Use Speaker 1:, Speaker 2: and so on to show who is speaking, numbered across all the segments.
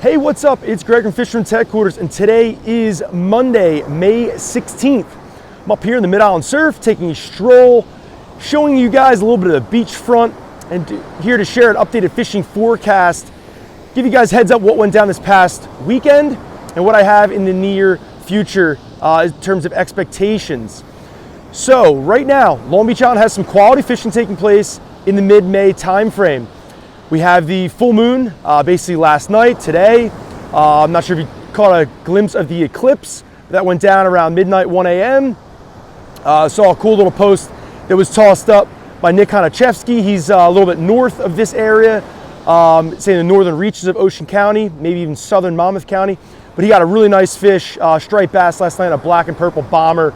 Speaker 1: Hey, what's up? It's Greg from Fisherman's Headquarters, and today is Monday, May 16th. I'm up here in the Mid-Island Surf, taking a stroll, showing you guys a little bit of the beachfront, and here to share an updated fishing forecast, give you guys heads up what went down this past weekend, and what I have in the near future in terms of expectations. So, right now, Long Beach Island has some quality fishing taking place in the mid-May time frame. We have the full moon basically last night, today. I'm not sure if you caught a glimpse of the eclipse. That went down around midnight, 1 a.m. Saw a cool little post that was tossed up by Nick Konachevsky. He's a little bit north of this area, say the northern reaches of Ocean County, maybe even southern Monmouth County. But he got a really nice fish, striped bass last night, a black and purple bomber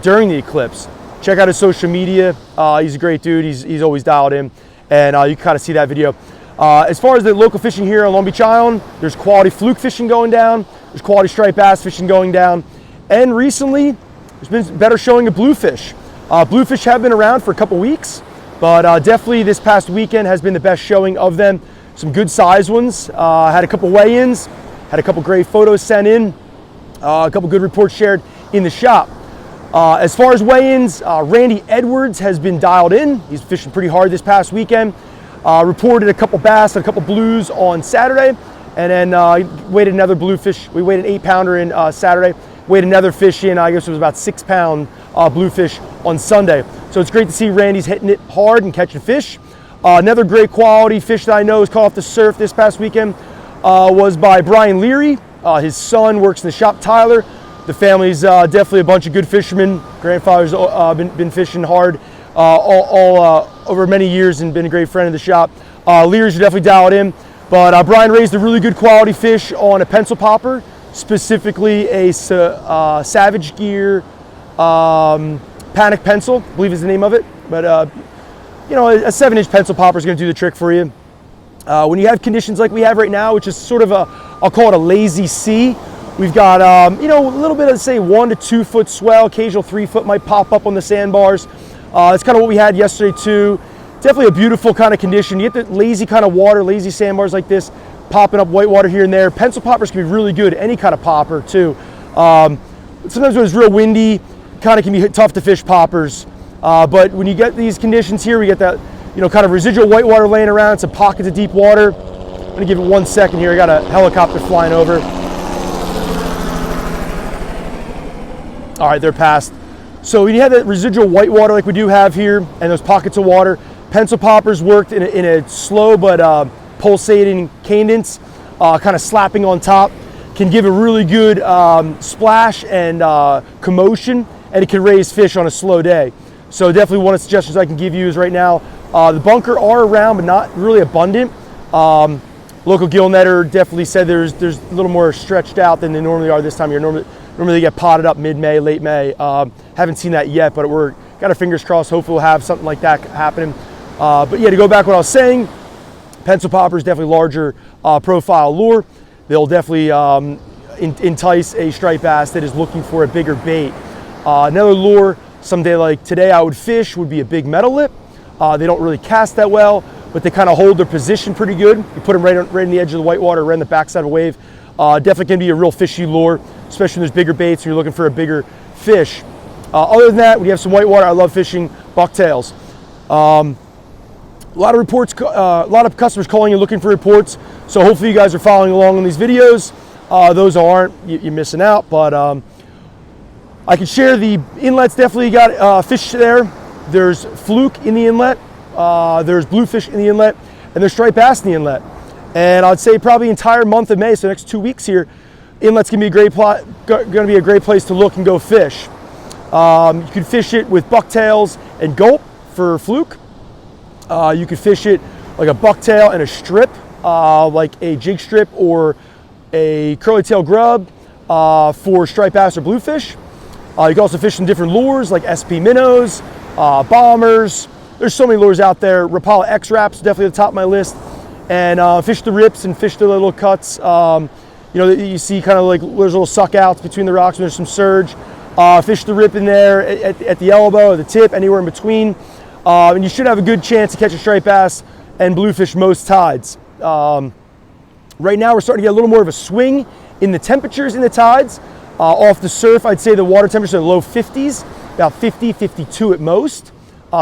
Speaker 1: during the eclipse. Check out his social media. He's a great dude. He's always dialed in. And you can kind of see that video. As far as the local fishing here on Long Beach Island, there's quality fluke fishing going down, there's quality striped bass fishing going down, and recently there's been better showing of bluefish. Bluefish have been around for a couple weeks, but definitely this past weekend has been the best showing of them. Some good size ones, had a couple weigh-ins, had a couple great photos sent in, a couple good reports shared in the shop. As far as weigh-ins, Randy Edwards has been dialed in. He's fishing pretty hard this past weekend. Reported a couple bass and a couple blues on Saturday, and then weighed another bluefish. We weighed an 8-pounder in Saturday, weighed another fish in, I guess it was about 6-pound bluefish on Sunday. So it's great to see Randy's hitting it hard and catching fish. Another great quality fish that I know was caught off the surf this past weekend was by Brian Leary. His son works in the shop, Tyler. The family's definitely a bunch of good fishermen. Grandfather's been fishing hard all over many years and been a great friend of the shop. Leary's definitely dialed in. But Brian raised a really good quality fish on a pencil popper, specifically a Savage Gear Panic Pencil, I believe is the name of it. But you know, a 7-inch pencil popper is going to do the trick for you. When you have conditions like we have right now, which is sort of I'll call it a lazy sea. We've got, you know, a little bit of, say, 1 to 2 foot swell. Occasional 3 foot might pop up on the sandbars. It's kind of what we had yesterday, too. Definitely a beautiful kind of condition. You get the lazy kind of water, lazy sandbars like this, popping up whitewater here and there. Pencil poppers can be really good, any kind of popper, too. Sometimes when it's real windy, kind of can be tough to fish poppers. But when you get these conditions here, we get that, you know, kind of residual whitewater laying around, some pockets of deep water. I'm going to give it 1 second here. I got a helicopter flying over. All right, they're past. So when you have that residual white water like we do have here, and those pockets of water, pencil poppers worked in a slow but pulsating cadence, kind of slapping on top, can give a really good splash and commotion, and it can raise fish on a slow day. So definitely one of the suggestions I can give you is right now, the bunker are around, but not really abundant. Local gill netter definitely said there's a little more stretched out than they normally are this time of year. Normally they get potted up mid-May, late May. Haven't seen that yet, but we're got our fingers crossed. Hopefully we'll have something like that happening. But yeah, to go back to what I was saying, pencil poppers definitely larger profile lure. They'll definitely entice a striped bass that is looking for a bigger bait. Another lure someday like today I would fish would be a big metal lip. They don't really cast that well, but they kind of hold their position pretty good. You put them right in the edge of the whitewater, right on the backside of a wave. Definitely can be a real fishy lure, especially when there's bigger baits and you're looking for a bigger fish. Other than that, when you have some whitewater, I love fishing bucktails. A lot of reports, a lot of customers calling and looking for reports. So hopefully you guys are following along on these videos. Those aren't, you're missing out. But I can share the inlets. Definitely got fish there. There's fluke in the inlet. There's bluefish in the inlet, and there's striped bass in the inlet. And I'd say probably the entire month of May, so the next 2 weeks here, inlet's gonna be a great place to look and go fish. You can fish it with bucktails and gulp for fluke. You could fish it like a bucktail and a strip, like a jig strip or a curly tail grub for striped bass or bluefish. You can also fish some different lures like SP minnows, bombers. There's so many lures out there. Rapala X-Raps definitely at the top of my list. And fish the rips and fish the little cuts. You know, you see kind of like there's little suck outs between the rocks when there's some surge. Fish the rip in there at the elbow or the tip, anywhere in between. And you should have a good chance to catch a striped bass and bluefish most tides. Right now we're starting to get a little more of a swing in the temperatures in the tides. Off the surf, I'd say the water temperatures are low 50s, about 50, 52 at most.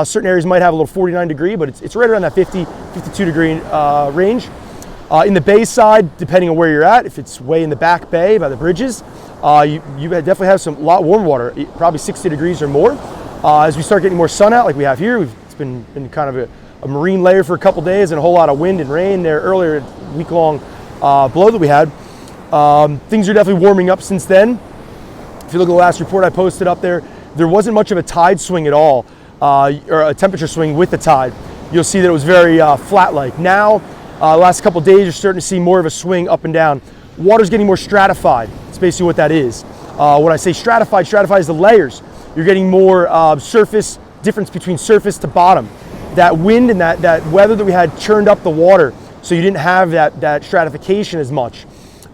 Speaker 1: Certain areas might have a little 49 degree, but it's right around that 50, 52 degree range. In the bay side, depending on where you're at, if it's way in the back bay by the bridges, you definitely have some lot warm water, probably 60 degrees or more. As we start getting more sun out like we have here, it's been kind of a marine layer for a couple days and a whole lot of wind and rain there earlier, week-long blow that we had. Things are definitely warming up since then. If you look at the last report I posted up there, there wasn't much of a tide swing at all, or a temperature swing with the tide. You'll see that it was very flat-like. Now, the last couple days, you're starting to see more of a swing up and down. Water's getting more stratified. That's basically what that is. When I say stratified is the layers. You're getting more surface, difference between surface to bottom. That wind and that weather that we had churned up the water, so you didn't have that stratification as much.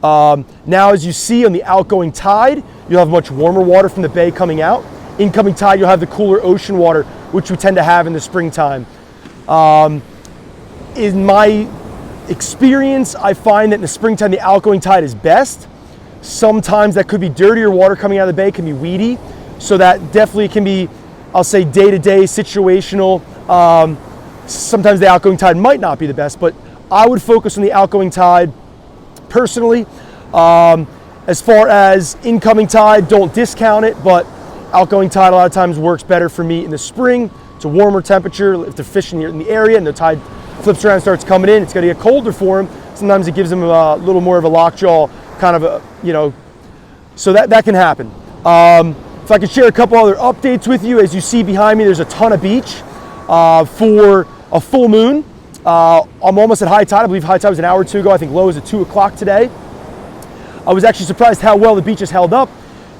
Speaker 1: Now, as you see on the outgoing tide, you'll have much warmer water from the bay coming out. Incoming tide, you'll have the cooler ocean water, which we tend to have in the springtime. In my experience, I find that in the springtime, the outgoing tide is best. Sometimes that could be dirtier water coming out of the bay, can be weedy. So that definitely can be, I'll say, day-to-day situational. Sometimes the outgoing tide might not be the best, but I would focus on the outgoing tide personally. As far as incoming tide, don't discount it, but outgoing tide a lot of times works better for me in the spring. It's a warmer temperature. If they're fishing in the area and the tide flips around and starts coming in, it's going to get colder for them. Sometimes it gives them a little more of a lockjaw kind of so that can happen. If I could share a couple other updates with you, as you see behind me, there's a ton of beach for a full moon. I'm almost at high tide. I believe high tide was an hour or two ago. I think low is at 2 o'clock today. I was actually surprised how well the beaches held up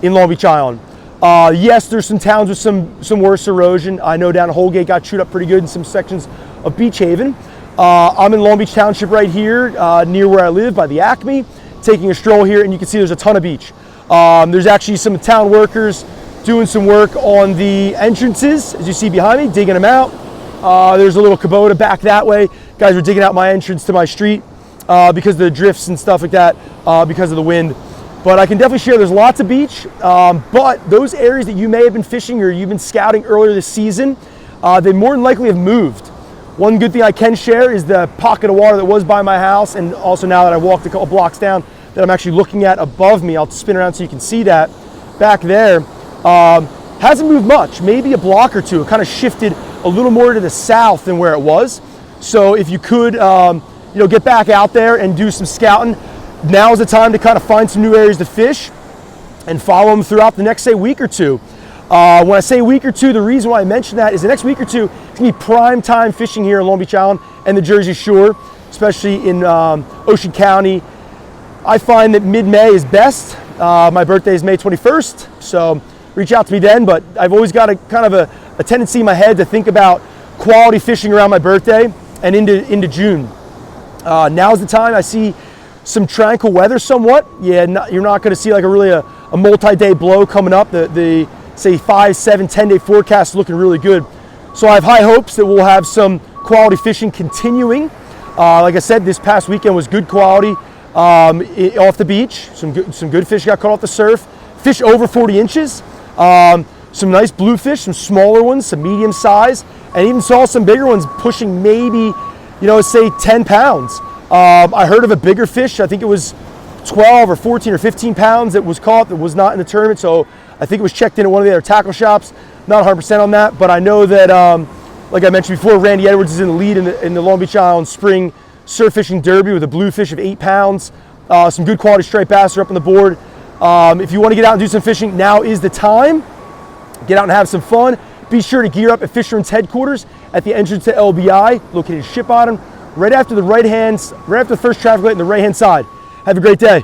Speaker 1: in Long Beach Island. Yes, there's some towns with some worse erosion. I know down Holgate got chewed up pretty good in some sections of Beach Haven. I'm in Long Beach Township right here, near where I live by the Acme, taking a stroll here, and you can see there's a ton of beach. There's actually some town workers doing some work on the entrances, as you see behind me, digging them out. There's a little Kubota back that way. Guys were digging out my entrance to my street because of the drifts and stuff like that, because of the wind. But I can definitely share there's lots of beach, but those areas that you may have been fishing or you've been scouting earlier this season, they more than likely have moved. One good thing I can share is the pocket of water that was by my house, and also now that I walked a couple blocks down that I'm actually looking at above me, I'll spin around so you can see that back there, hasn't moved much, maybe a block or two. It kind of shifted a little more to the south than where it was. So if you could get back out there and do some scouting, now is the time to kind of find some new areas to fish and follow them throughout the next, say, week or two. When I say week or two, the reason why I mention that is the next week or two, it's going to be prime time fishing here in Long Beach Island and the Jersey Shore, especially in Ocean County. I find that mid-May is best. My birthday is May 21st, so reach out to me then, but I've always got a kind of a tendency in my head to think about quality fishing around my birthday and into June. Now's the time. I see some tranquil weather somewhat. Yeah, you're not going to see like a multi-day blow coming up. The say 5, 7, 10-day forecast is looking really good. So I have high hopes that we'll have some quality fishing continuing. Like I said, this past weekend was good quality off the beach. Some good fish got caught off the surf. Fish over 40 inches. Some nice bluefish, some smaller ones, some medium size, and even saw some bigger ones pushing maybe, say 10 pounds. I heard of a bigger fish. I think it was 12 or 14 or 15 pounds that was caught that was not in the tournament. So I think it was checked in at one of the other tackle shops. Not 100% on that, but I know that, like I mentioned before, Randy Edwards is in the lead in the Long Beach Island Spring Surf Fishing Derby with a bluefish of 8 pounds. Some good quality striped bass are up on the board. If you want to get out and do some fishing, now is the time. Get out and have some fun. Be sure to gear up at Fisherman's headquarters at the entrance to LBI, located in Ship Bottom, right after the first traffic light on the right-hand side. Have a great day.